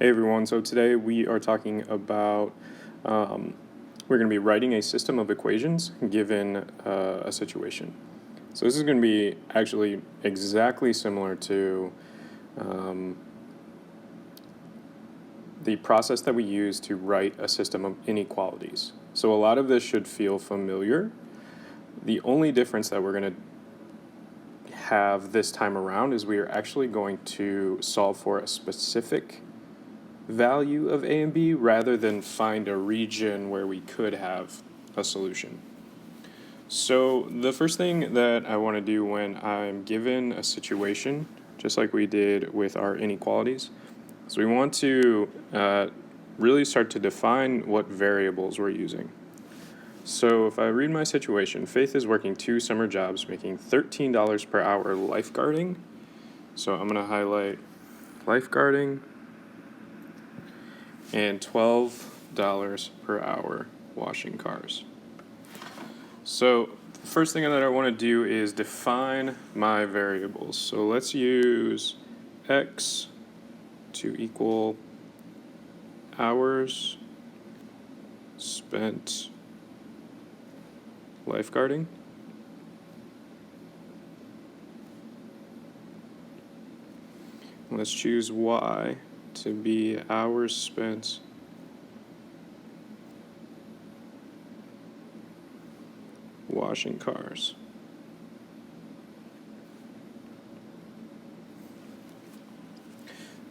Hey everyone, so today we are talking about, we're going to be writing a system of equations given a situation. So this is going to be actually exactly similar to the process that we use to write a system of inequalities. So a lot of this should feel familiar. The only difference that we're going to have this time around is we are actually going to solve for a specific value of A and B rather than find a region where we could have a solution. So the first thing that I want to do when I'm given a situation, just like we did with our inequalities, so we want to really start to define what variables we're using. So if I read my situation, Faith is working 2 summer jobs making $13 per hour lifeguarding. So I'm going to highlight lifeguarding and $12 per hour washing cars. So the first thing that I want to do is define my variables. So let's use x to equal hours spent lifeguarding. Let's choose y to be hours spent washing cars.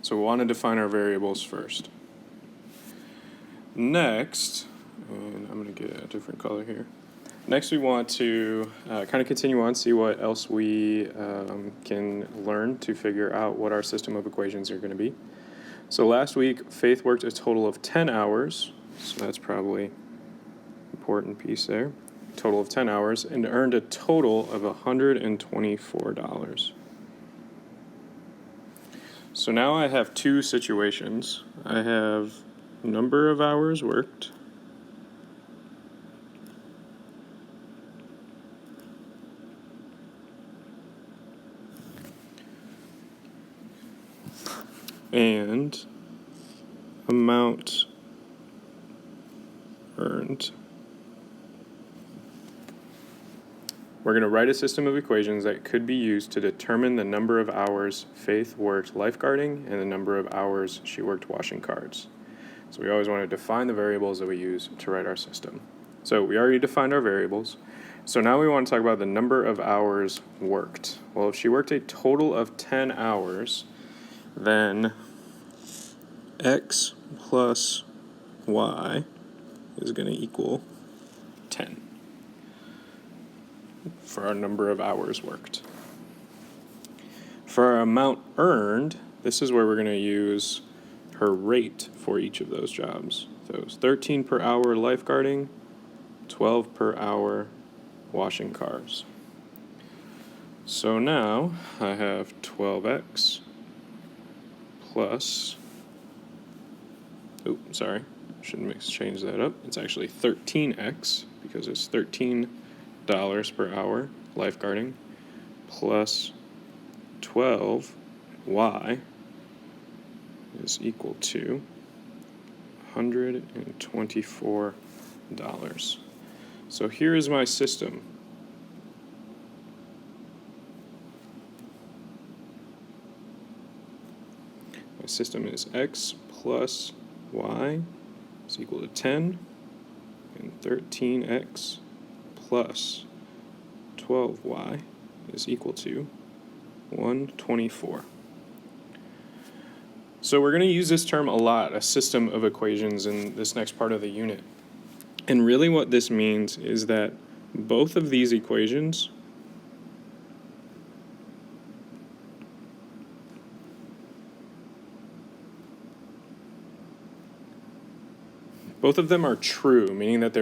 So we want to define our variables first. Next, and I'm going to get a different color here. Next, we want to kind of continue on, see what else we can learn to figure out what our system of equations are going to be. So last week, Faith worked a total of 10 hours, so that's probably an important piece there. Total of 10 hours, and earned a total of $124. So now I have two situations. I have number of hours worked and amount earned. We're going to write a system of equations that could be used to determine the number of hours Faith worked lifeguarding and the number of hours she worked washing cars. So we always want to define the variables that we use to write our system. So we already defined our variables. So now we want to talk about the number of hours worked. Well, if she worked a total of 10 hours, then x plus y is going to equal 10 for our number of hours worked. For our amount earned, this is where we're going to use her rate for each of those jobs. So it was 13 per hour lifeguarding, 12 per hour washing cars. So now I have 12x plus, shouldn't change that up. It's actually 13x because it's $13 per hour lifeguarding plus 12y is equal to $124. So here is my system. My system is x plus y is equal to 10, and 13x plus 12y is equal to 124. So we're going to use this term a lot, a system of equations, in this next part of the unit. And really what this means is that both of these equations are true, meaning that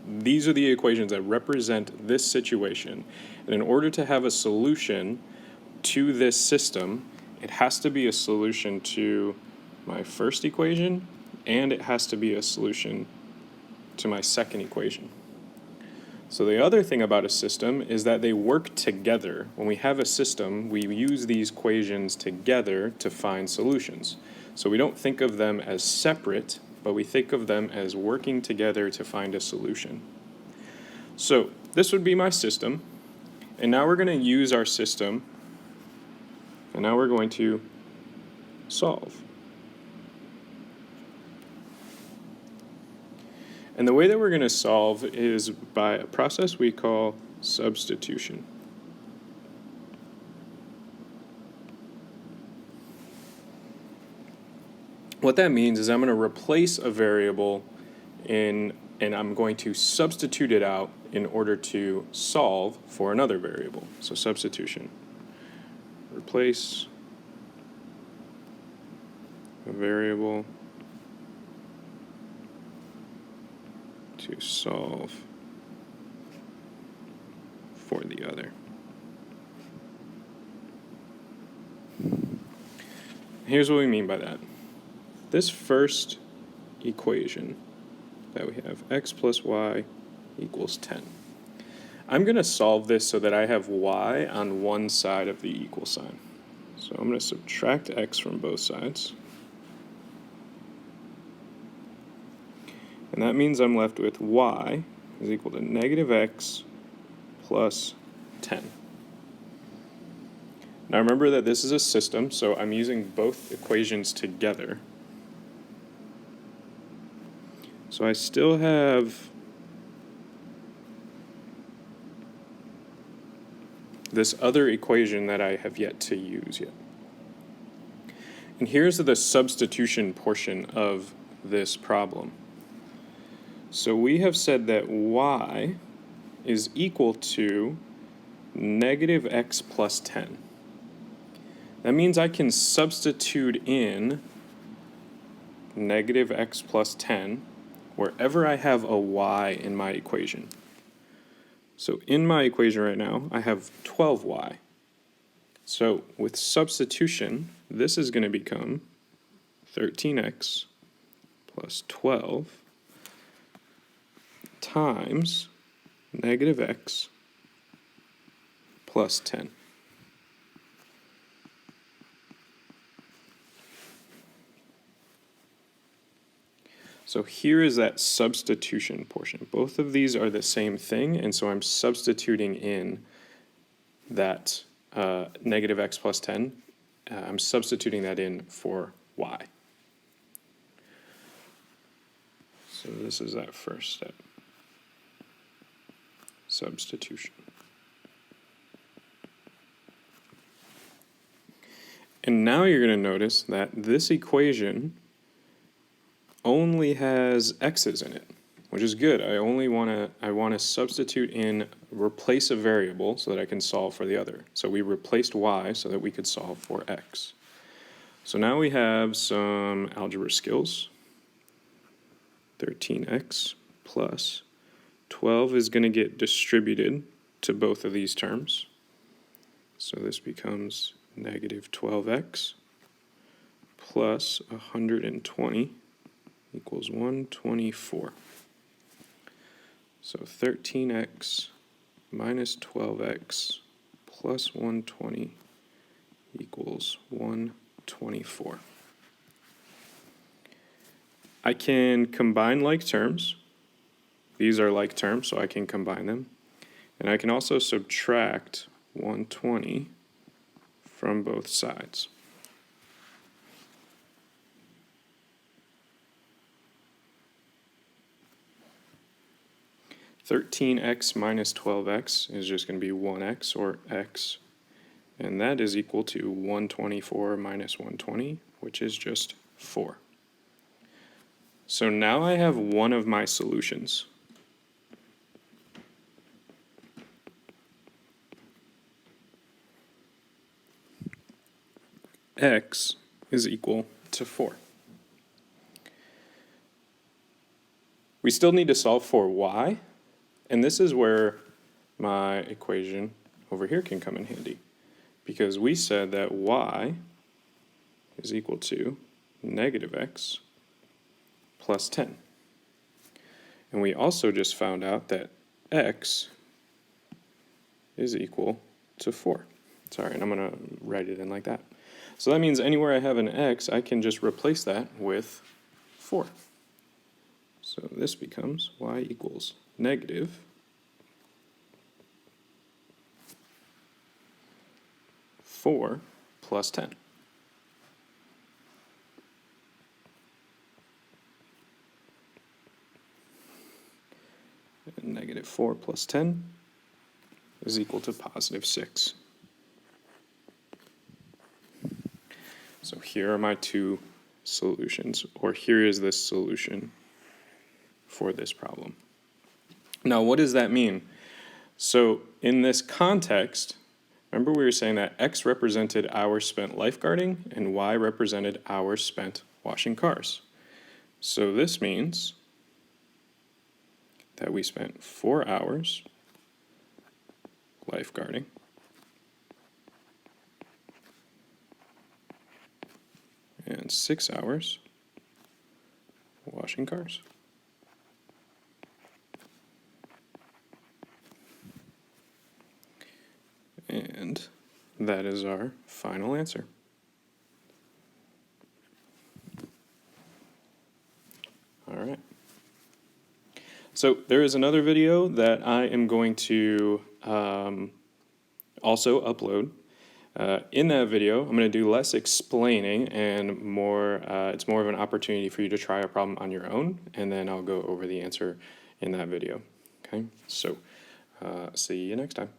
these are the equations that represent this situation. And in order to have a solution to this system, it has to be a solution to my first equation, and it has to be a solution to my second equation. So the other thing about a system is that they work together. When we have a system, we use these equations together to find solutions. So we don't think of them as separate, but we think of them as working together to find a solution. So this would be my system, and now we're going to use our system, and now we're going to solve. And the way that we're going to solve is by a process we call substitution. What that means is I'm going to replace a variable and I'm going to substitute it out in order to solve for another variable. So substitution. Replace a variable to solve for the other. Here's what we mean by that. This first equation that we have, x plus y equals 10. I'm going to solve this so that I have y on one side of the equal sign. So I'm going to subtract x from both sides. And that means I'm left with y is equal to negative x plus 10. Now remember that this is a system, so I'm using both equations together. So I still have this other equation that I have yet to use yet. And here's the substitution portion of this problem. So we have said that y is equal to negative x plus 10. That means I can substitute in negative x plus 10 wherever I have a y in my equation. So in my equation right now, I have 12y. So with substitution, this is going to become 13x plus 12 times negative x plus 10. So here is that substitution portion. Both of these are the same thing, and so I'm substituting in that negative x plus 10. I'm substituting that in for y. So this is that first step. Substitution. And now you're going to notice that this equation only has x's in it, which is good. I want to substitute in, replace a variable so that I can solve for the other. So we replaced y so that we could solve for x. So now we have some algebra skills. 13x plus 12 is going to get distributed to both of these terms. So this becomes negative 12x plus 120 equals 124. So 13x minus 12x plus 120 equals 124. I can combine like terms. These are like terms, so I can combine them. And I can also subtract 120 from both sides. (13x minus 12x is just going to be 1x, or x, and that is equal to 124 minus 120, which is just 4. So now I have one of my solutions. X is equal to 4. We still need to solve for y, and this is where my equation over here can come in handy, because we said that y is equal to negative x plus 10. And we also just found out that x is equal to 4. Sorry, and I'm going to write it in like that. So that means anywhere I have an x, I can just replace that with 4. So this becomes y equals negative 4 plus 10. And negative 4 plus 10 is equal to positive 6. So here are my two solutions, or here is this solution for this problem. Now, what does that mean? So in this context, remember we were saying that x represented hours spent lifeguarding and y represented hours spent washing cars. So this means that we spent 4 hours lifeguarding and 6 hours washing cars. And that is our final answer. All right. So there is another video that I am going to also upload. In that video, I'm going to do less explaining and more, it's more of an opportunity for you to try a problem on your own, and then I'll go over the answer in that video. Okay, so see you next time.